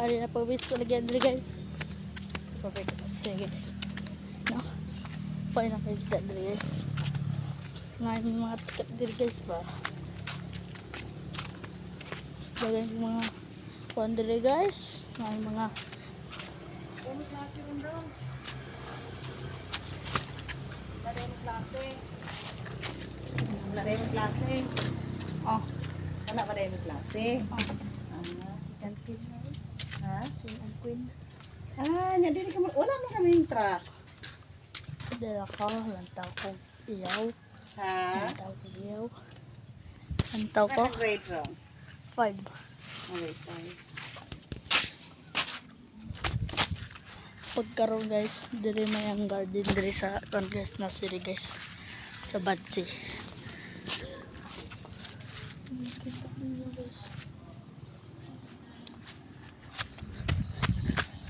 Ari na pawis ko lagi andre guys. Perfect kasi guys. No. Pwede na kayo dito andre guys. Ngayon mga tikat dire guys ba. Bagay yung mga pondere guys. Ngayon mga Ano klase rin doon? Laremong klase. Laremong klase. oh, Wala pa laremong klase. and queen na rin. Ha? King and queen. Nya dili ka wala man kami truck. Dala ko, lantaw ko iyaw. Ha? Lantaw ko iyaw. Lantaw ko, Sa grade wrong. 5. Okay, fine. Pagkaroon guys, dire may ang garden dire sa Congress na city guys. Sa Batsi. Kita niyo guys.